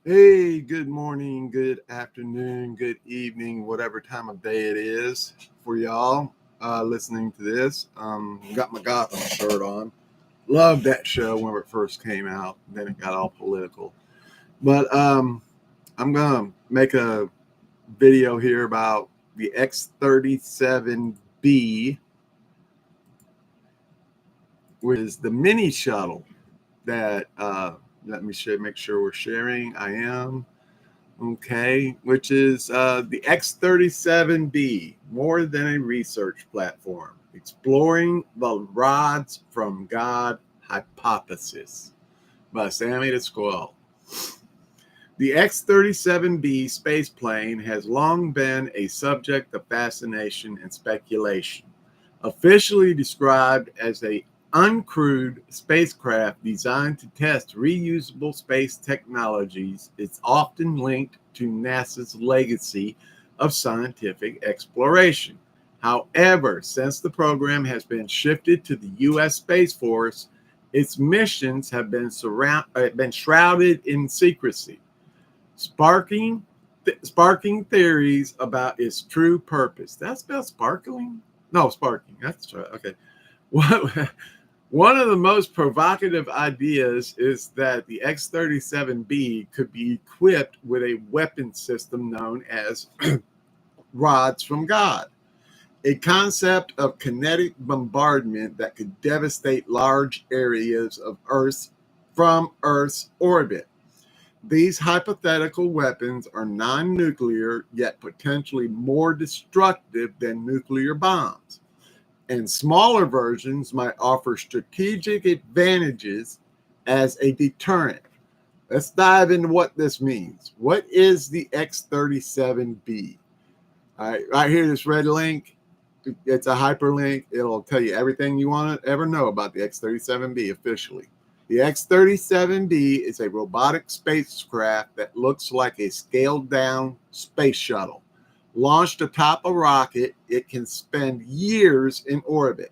Hey, good morning, good afternoon, good evening, whatever time of day it is for y'all listening to this. Got my Gotham shirt on. Loved that show when it first came out. Then it got all political. But I'm going to make a video here about the X-37B, which is the mini shuttle that, let me make sure we're sharing. I am. Okay, which is the X-37B, more than a research platform, exploring the rods from God hypothesis by Sammy the Squirrel. The X-37B spaceplane has long been a subject of fascination and speculation. Officially described as a uncrewed spacecraft designed to test reusable space technologies, it's often linked to NASA's legacy of scientific exploration. However, since the program has been shifted to the U.S. Space Force, its missions have been shrouded in secrecy, sparking theories about its true purpose. That's spelled sparkling? No, sparking. That's right. Okay. One of the most provocative ideas is that the X-37B could be equipped with a weapon system known as rods from God, a concept of kinetic bombardment that could devastate large areas of Earth's orbit. These hypothetical weapons are non-nuclear, yet potentially more destructive than nuclear bombs, and smaller versions might offer strategic advantages as a deterrent. Let's dive into what this means. What is the X-37B? All right, right here, this red link, it's a hyperlink. It'll tell you everything you want to ever know about the X-37B officially. The X-37B is a robotic spacecraft that looks like a scaled-down space shuttle. Launched atop a rocket, it can spend years in orbit.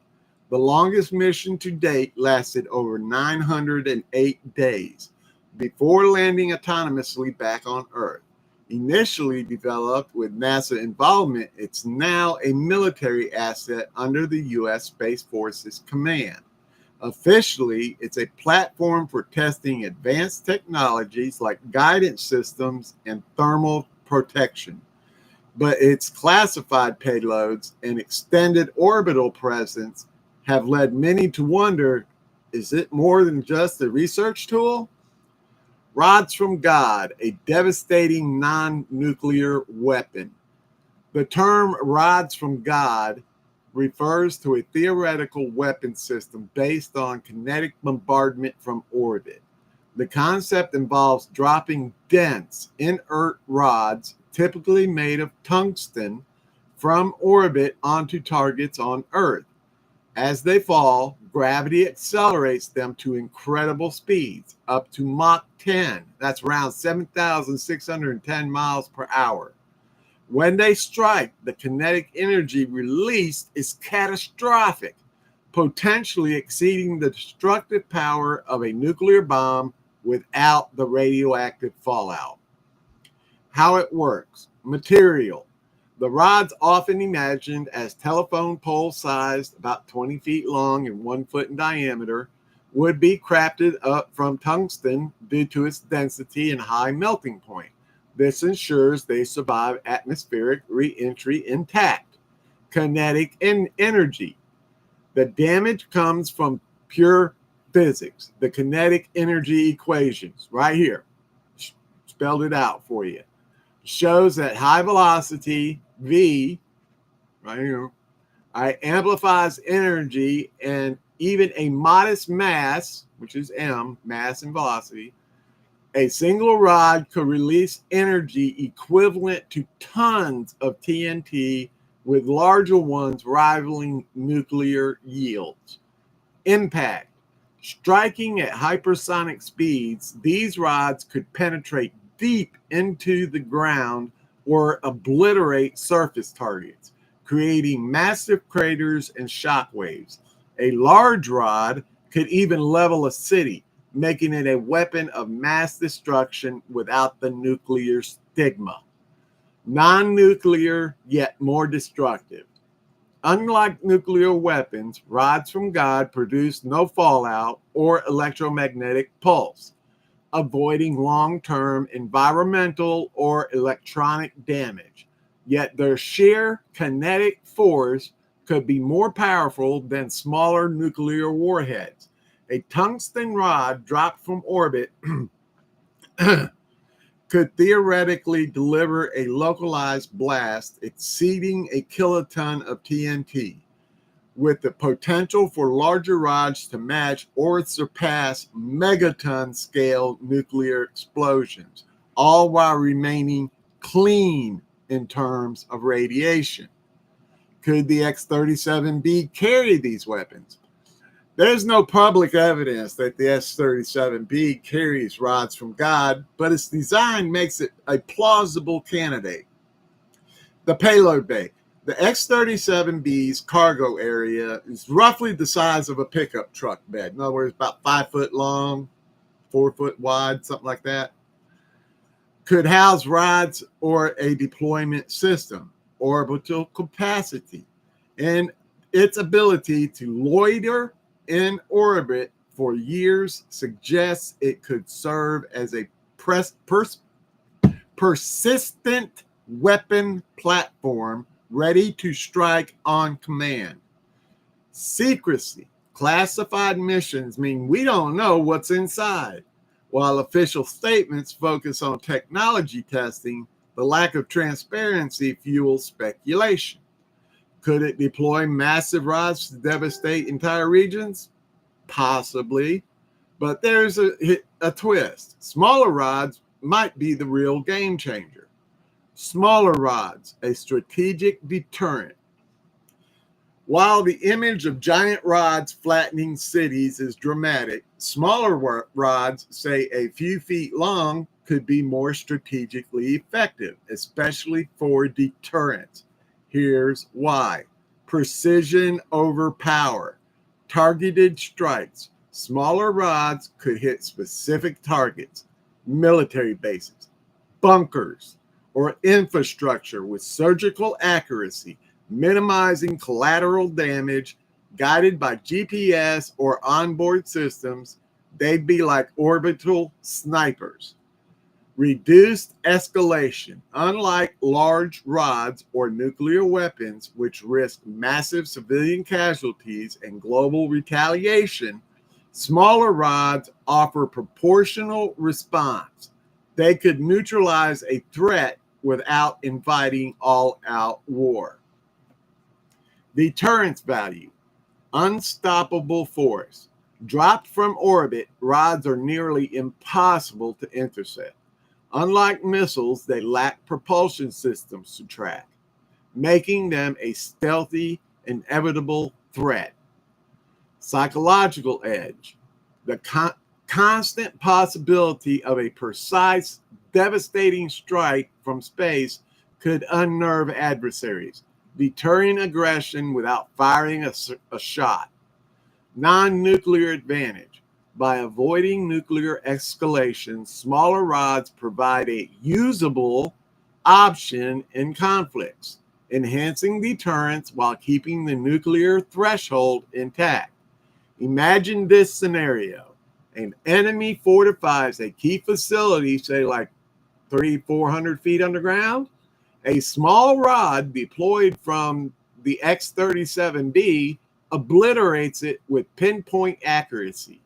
The longest mission to date lasted over 908 days before landing autonomously back on Earth. Initially developed with NASA involvement, it's now a military asset under the U.S. Space Force's command. Officially, it's a platform for testing advanced technologies like guidance systems and thermal protection. But its classified payloads and extended orbital presence have led many to wonder, is it more than just a research tool? Rods from God, a devastating non-nuclear weapon. The term rods from God refers to a theoretical weapon system based on kinetic bombardment from orbit. The concept involves dropping dense, inert rods, typically made of tungsten, from orbit onto targets on Earth. As they fall, gravity accelerates them to incredible speeds, up to Mach 10. That's around 7,610 miles per hour. When they strike, the kinetic energy released is catastrophic, potentially exceeding the destructive power of a nuclear bomb without the radioactive fallout. How it works. Material. The rods, often imagined as telephone pole sized, about 20 feet long and 1 foot in diameter, would be crafted up from tungsten due to its density and high melting point. This ensures they survive atmospheric re-entry intact. Kinetic energy. The damage comes from pure physics. The kinetic energy equations, right here, spelled it out for you, shows that high velocity, V, right here, amplifies energy, and even a modest mass, which is M, mass and velocity, a single rod could release energy equivalent to tons of TNT, with larger ones rivaling nuclear yields. Impact. Striking at hypersonic speeds, these rods could penetrate deep into the ground or obliterate surface targets, creating massive craters and shockwaves. A large rod could even level a city, making it a weapon of mass destruction without the nuclear stigma. Non-nuclear, yet more destructive. Unlike nuclear weapons, rods from God produce no fallout or electromagnetic pulse, avoiding long-term environmental or electronic damage. Yet their sheer kinetic force could be more powerful than smaller nuclear warheads. A tungsten rod dropped from orbit could theoretically deliver a localized blast exceeding a kiloton of TNT, with the potential for larger rods to match or surpass megaton scale nuclear explosions, all while remaining clean in terms of radiation. Could the X-37B carry these weapons? There's no public evidence that the X-37B carries rods from God, but its design makes it a plausible candidate. The payload bay. The X-37B's cargo area is roughly the size of a pickup truck bed. In other words, about 5 foot long, 4 foot wide, something like that. Could house rods or a deployment system, orbital capacity, and its ability to loiter in orbit for years suggests it could serve as a persistent weapon platform ready to strike on command. Secrecy. Classified missions mean we don't know what's inside. While official statements focus on technology testing, the lack of transparency fuels speculation. Could it deploy massive rods to devastate entire regions? Possibly, but there's a twist. Smaller rods might be the real game changer. Smaller rods, a strategic deterrent. While the image of giant rods flattening cities is dramatic, smaller rods, say a few feet long, could be more strategically effective, especially for deterrence. Here's why. Precision over power. Targeted strikes. Smaller rods could hit specific targets, military bases, bunkers, or infrastructure with surgical accuracy, minimizing collateral damage. Guided by GPS or onboard systems, they'd be like orbital snipers. Reduced escalation. Unlike large rods or nuclear weapons, which risk massive civilian casualties and global retaliation, smaller rods offer proportional response. They could neutralize a threat without inviting all-out war. Deterrence value. Unstoppable force. Dropped from orbit, rods are nearly impossible to intercept. Unlike missiles, they lack propulsion systems to track, making them a stealthy, inevitable threat. Psychological edge. The constant possibility of a precise, devastating strike from space could unnerve adversaries, deterring aggression without firing a shot. Non-nuclear advantage. By avoiding nuclear escalation, smaller rods provide a usable option in conflicts, enhancing deterrence while keeping the nuclear threshold intact. Imagine this scenario. An enemy fortifies a key facility, say like 300-400 feet underground. A small rod deployed from the X-37B obliterates it with pinpoint accuracy.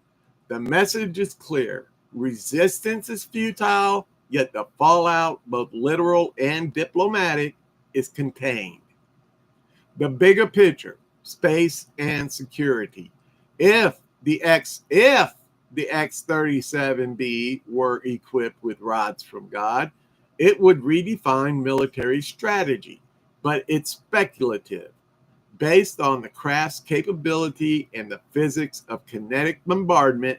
The message is clear. Resistance is futile, yet the fallout, both literal and diplomatic, is contained. The bigger picture, space and security. If the X-37B were equipped with rods from God, it would redefine military strategy, but it's speculative. Based on the craft's capability and the physics of kinetic bombardment,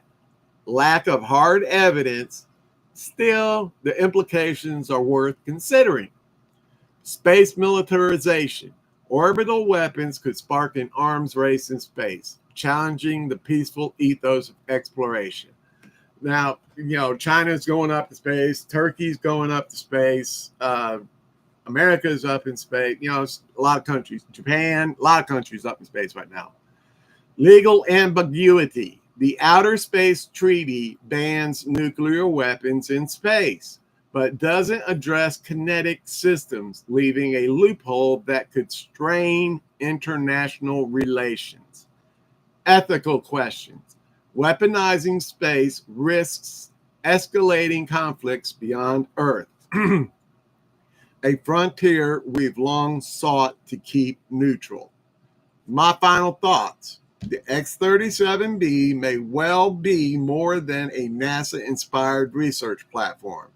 lack of hard evidence, still the implications are worth considering. Space militarization. Orbital weapons could spark an arms race in space, challenging the peaceful ethos of exploration. Now, China's going up to space, Turkey's going up to space, America's up in space. A lot of countries, Japan, a lot of countries up in space right now. Legal ambiguity. The Outer Space Treaty bans nuclear weapons in space, but doesn't address kinetic systems, leaving a loophole that could strain international relations. Ethical questions. Weaponizing space risks escalating conflicts beyond Earth. A frontier we've long sought to keep neutral. My final thoughts. The X-37B may well be more than a NASA-inspired research platform.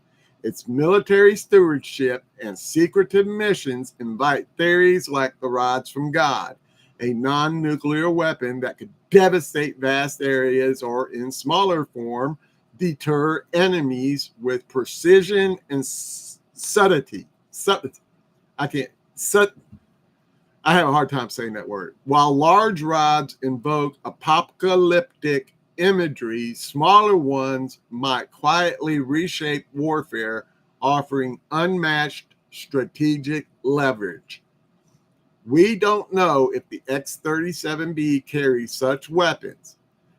Its military stewardship and secretive missions invite theories like the rods from God, a non-nuclear weapon that could devastate vast areas or, in smaller form, deter enemies with precision and subtlety. I have a hard time saying that word. While large rods invoke apocalyptic imagery, smaller ones might quietly reshape warfare, offering unmatched strategic leverage. We don't know if the X-37B carries such weapons.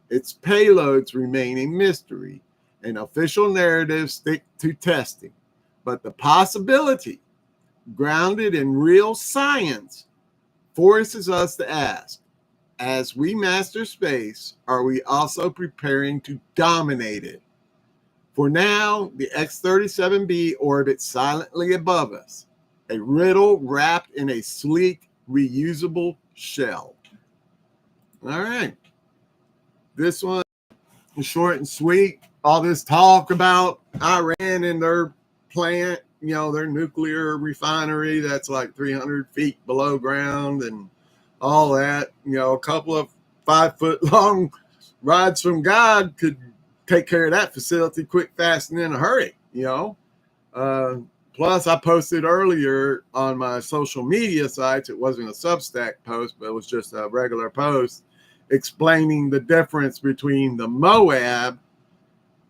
Its payloads remain a mystery, and official narratives stick to testing. But the possibility, grounded in real science, forces us to ask, as we master space, are we also preparing to dominate it? For now, the X-37B orbits silently above us, a riddle wrapped in a sleek, reusable shell. All right. This one is short and sweet. All this talk about Iran and their plant, their nuclear refinery that's like 300 feet below ground and all that, a couple of 5-foot-long rods from God could take care of that facility quick, fast, and in a hurry, Plus, I posted earlier on my social media sites, it wasn't a Substack post, but it was just a regular post, explaining the difference between the Moab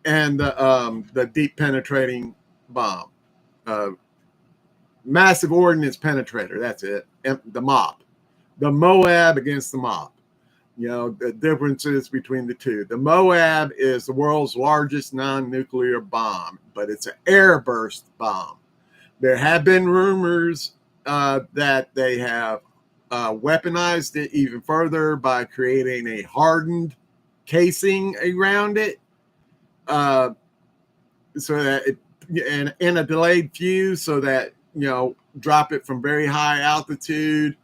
and the deep penetrating bomb. Massive ordnance penetrator, that's it. The MOP. The Moab against the MOP. The differences between the two. The Moab is the world's largest non-nuclear bomb, but it's an airburst bomb. There have been rumors that they have weaponized it even further by creating a hardened casing around it, so that it and a delayed fuse, so that drop it from very high altitude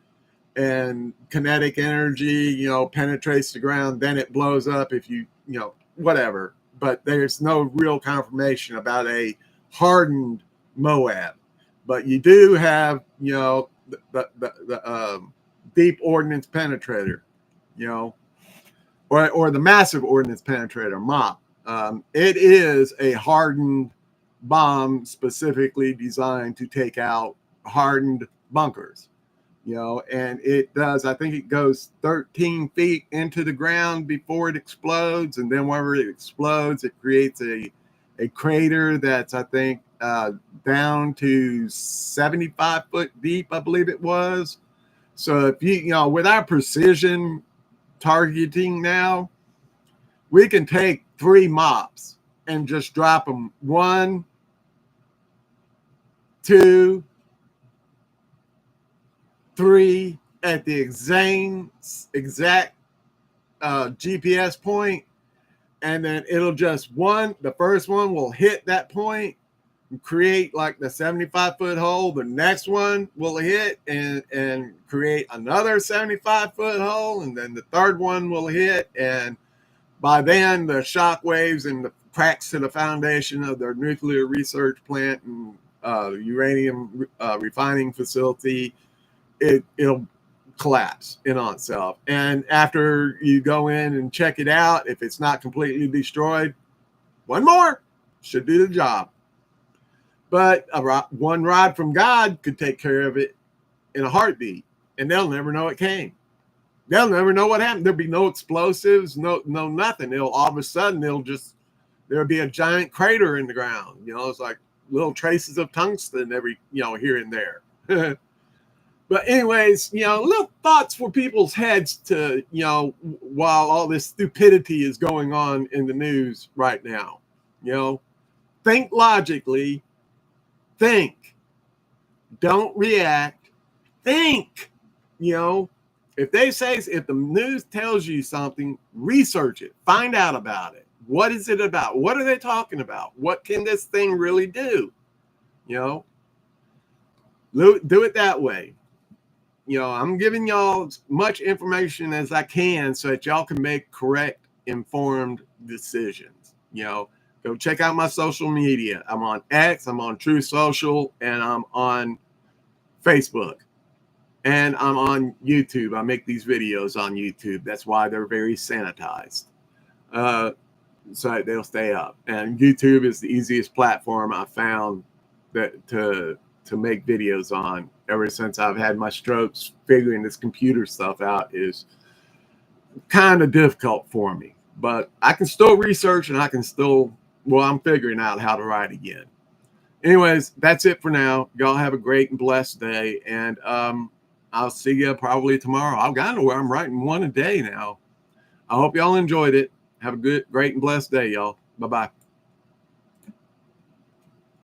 and kinetic energy penetrates the ground, then it blows up if whatever. But there's no real confirmation about a hardened Moab. But you do have the deep ordnance penetrator, or the massive ordnance penetrator, MOP. It is a hardened bomb specifically designed to take out hardened bunkers, and it does, I think it goes 13 feet into the ground before it explodes. And then whenever it explodes, it creates a crater that's, I think, down to 75 foot deep, I believe it was. So if with our precision targeting now, we can take 3 MOPs and just drop them 1, 2, 3 at the exact GPS point, and then it'll just the first one will hit that point and create like the 75-foot hole. The next one will hit and create another 75-foot hole, and then the third one will hit, and by then the shock waves and the cracks to the foundation of their nuclear research plant and uranium refining facility, it'll collapse in on itself. And after you go in and check it out, if it's not completely destroyed, one more should do the job. But one rod from God could take care of it in a heartbeat, and they'll never know it came. They'll never know what happened. There'll be no explosives, no nothing. All of a sudden, it'll just there'd be a giant crater in the ground. You know, it's like little traces of tungsten every, you know, here and there. But anyways, you know, little thoughts for people's heads to, you know, while all this stupidity is going on in the news right now. You know, think logically, think, don't react, think. You know, if the news tells you something, research it, find out about it. What is it about? What are they talking about? What can this thing really do? You know, do it that way. You know, I'm giving y'all as much information as I can so that y'all can make correct, informed decisions. You know, go check out my social media. I'm on X, I'm on True Social, and I'm on Facebook. And I'm on YouTube. I make these videos on YouTube. That's why they're very sanitized. So they'll stay up. And YouTube is the easiest platform I found that to make videos on ever since I've had my strokes. Figuring this computer stuff out is kind of difficult for me, but I can still research and I can still, well, I'm figuring out how to write again. Anyways, that's it for now. Y'all have a great and blessed day, and I'll see you probably tomorrow. I've gotten to where I'm writing one a day now. I hope y'all enjoyed it. Have a great and blessed day, y'all. Bye-bye.